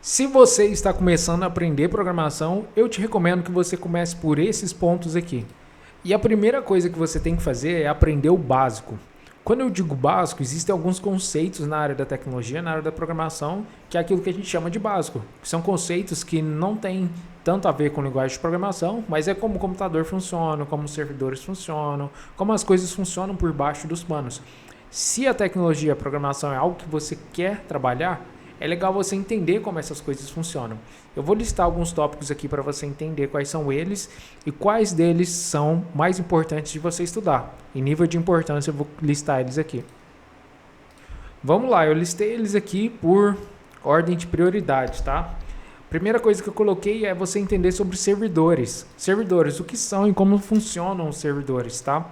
Se você está começando a aprender programação, eu te recomendo que você comece por esses pontos aqui. E a primeira coisa que você tem que fazer é aprender o básico. Quando eu digo básico, existem alguns conceitos na área da tecnologia, na área da programação, que é aquilo que a gente chama de básico. São conceitos que não têm tanto a ver com linguagem de programação, mas é como o computador funciona, como os servidores funcionam, como as coisas funcionam por baixo dos panos. Se a tecnologia, a programação é algo que você quer trabalhar, é legal você entender como essas coisas funcionam. Eu vou listar alguns tópicos aqui para você entender quais são eles e quais deles são mais importantes de você estudar. Em nível de importância, eu vou listar eles aqui. Vamos lá, eu listei eles aqui por ordem de prioridade, tá? Primeira coisa que eu coloquei é você entender sobre servidores. Servidores, o que são e como funcionam os servidores, tá?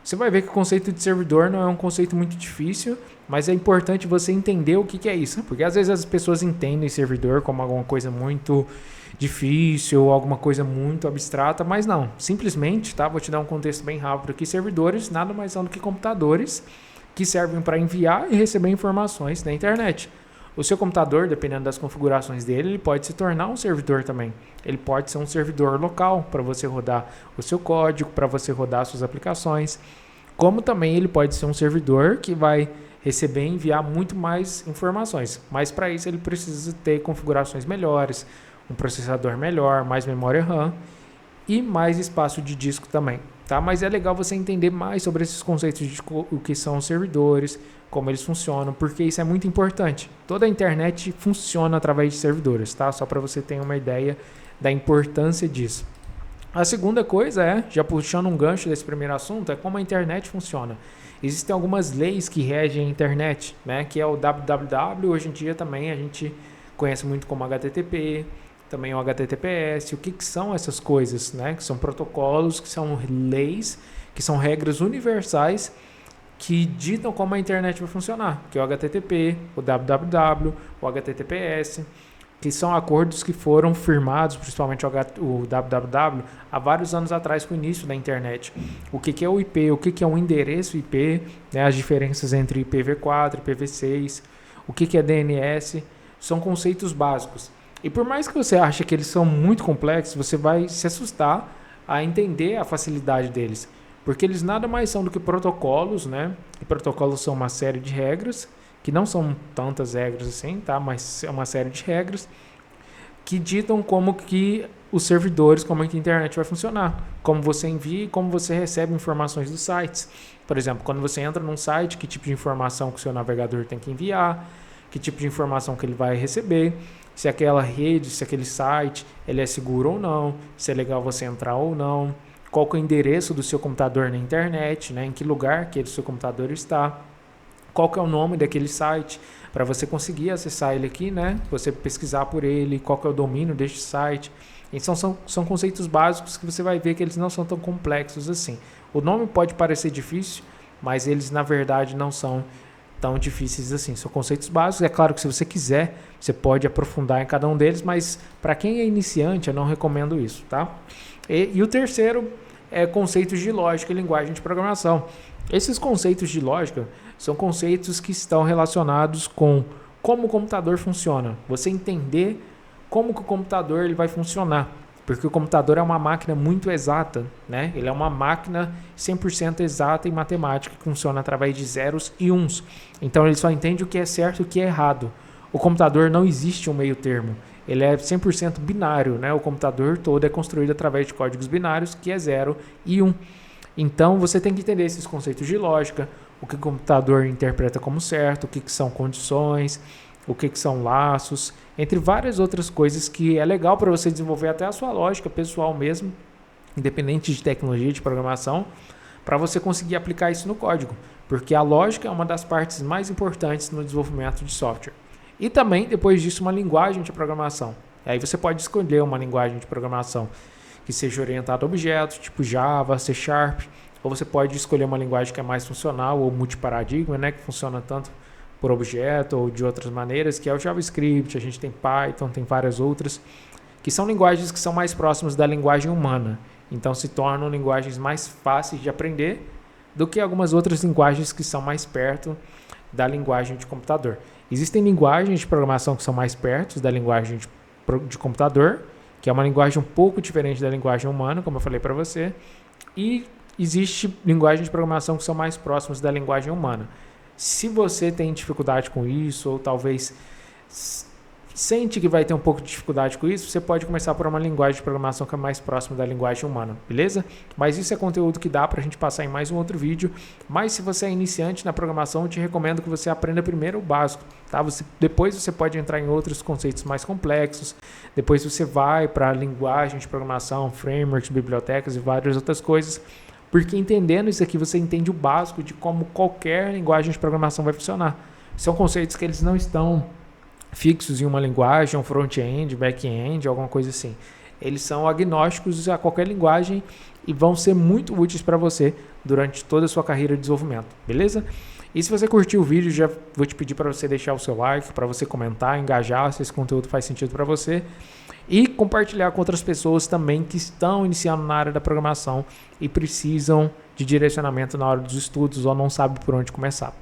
Você vai ver que o conceito de servidor não é um conceito muito difícil, mas é importante você entender o que é isso. Porque às vezes as pessoas entendem servidor como alguma coisa muito difícil ou alguma coisa muito abstrata, mas não. Simplesmente, tá? Vou te dar um contexto bem rápido aqui. Servidores nada mais são do que computadores que servem para enviar e receber informações na internet. O seu computador, dependendo das configurações dele, ele pode se tornar um servidor também. Ele pode ser um servidor local para você rodar o seu código, para você rodar suas aplicações. Como também ele pode ser um servidor que vai receber e enviar muito mais informações. Mas para isso ele precisa ter configurações melhores, um processador melhor, mais memória RAM e mais espaço de disco também. Tá? Mas é legal você entender mais sobre esses conceitos de o que são os servidores, como eles funcionam, porque isso é muito importante. Toda a internet funciona através de servidores, tá? Só para você ter uma ideia da importância disso. A segunda coisa é, já puxando um gancho desse primeiro assunto, é como a internet funciona. Existem algumas leis que regem a internet, né? Que é o www, hoje em dia também a gente conhece muito como HTTP, também o HTTPS. O que são essas coisas, né? Que são protocolos, que são leis, que são regras universais que ditam como a internet vai funcionar, que é o HTTP, o www, o HTTPS, que são acordos que foram firmados, principalmente o www, há vários anos atrás com o início da internet. O que é o IP, o que é um endereço IP, né, as diferenças entre IPv4 e IPv6, o que é DNS, são conceitos básicos. E por mais que você ache que eles são muito complexos, você vai se assustar a entender a facilidade deles. Porque eles nada mais são do que protocolos, né? E protocolos são uma série de regras, que não são tantas regras assim, tá? Mas é uma série de regras que ditam como que os servidores, como é que a internet vai funcionar, como você envia e como você recebe informações dos sites. Por exemplo, quando você entra num site, que tipo de informação que o seu navegador tem que enviar, que tipo de informação que ele vai receber, se aquela rede, se aquele site, ele é seguro ou não, se é legal você entrar ou não, qual que é o endereço do seu computador na internet, né? Em que lugar que o seu computador está, qual que é o nome daquele site, para você conseguir acessar ele aqui, né? Você pesquisar por ele, qual que é o domínio deste site. Então são conceitos básicos que você vai ver que eles não são tão complexos assim. O nome pode parecer difícil, mas eles na verdade não são tão difíceis assim. São conceitos básicos. É claro que se você quiser, você pode aprofundar em cada um deles, mas para quem é iniciante, eu não recomendo isso, tá? E o terceiro é conceitos de lógica e linguagem de programação. Esses conceitos de lógica são conceitos que estão relacionados com como o computador funciona. Você entender como que o computador ele vai funcionar. Porque o computador é uma máquina muito exata, né? Ele é uma máquina 100% exata em matemática que funciona através de zeros e uns. Então ele só entende o que é certo e o que é errado. O computador não existe um meio termo. Ele é 100% binário, né? O computador todo é construído através de códigos binários, que é 0 e 1. Então, você tem que entender esses conceitos de lógica, o que o computador interpreta como certo, o que são condições, o que são laços, entre várias outras coisas que é legal para você desenvolver até a sua lógica pessoal mesmo, independente de tecnologia, de programação, para você conseguir aplicar isso no código, porque a lógica é uma das partes mais importantes no desenvolvimento de software. E também, depois disso, uma linguagem de programação. Aí você pode escolher uma linguagem de programação que seja orientada a objetos, tipo Java, C#, ou você pode escolher uma linguagem que é mais funcional ou multiparadigma, né, que funciona tanto por objeto ou de outras maneiras, que é o JavaScript, a gente tem Python, tem várias outras, que são linguagens que são mais próximas da linguagem humana. Então se tornam linguagens mais fáceis de aprender do que algumas outras linguagens que são mais perto da linguagem de computador. Existem linguagens de programação que são mais perto da linguagem de computador, que é uma linguagem um pouco diferente da linguagem humana, como eu falei para você, e existe linguagens de programação que são mais próximas da linguagem humana. Se você tem dificuldade com isso, ou talvez sente que vai ter um pouco de dificuldade com isso, você pode começar por uma linguagem de programação que é mais próxima da linguagem humana, beleza? Mas isso é conteúdo que dá pra gente passar em mais um outro vídeo. Mas se você é iniciante na programação, eu te recomendo que você aprenda primeiro o básico, tá? Depois você pode entrar em outros conceitos mais complexos, depois você vai para linguagem de programação, frameworks, bibliotecas e várias outras coisas, porque entendendo isso aqui você entende o básico de como qualquer linguagem de programação vai funcionar. São conceitos que eles não estão fixos em uma linguagem, um front-end, back-end, alguma coisa assim. Eles são agnósticos a qualquer linguagem e vão ser muito úteis para você durante toda a sua carreira de desenvolvimento, beleza? E se você curtiu o vídeo, já vou te pedir para você deixar o seu like, para você comentar, engajar se esse conteúdo faz sentido para você e compartilhar com outras pessoas também que estão iniciando na área da programação e precisam de direcionamento na hora dos estudos ou não sabem por onde começar.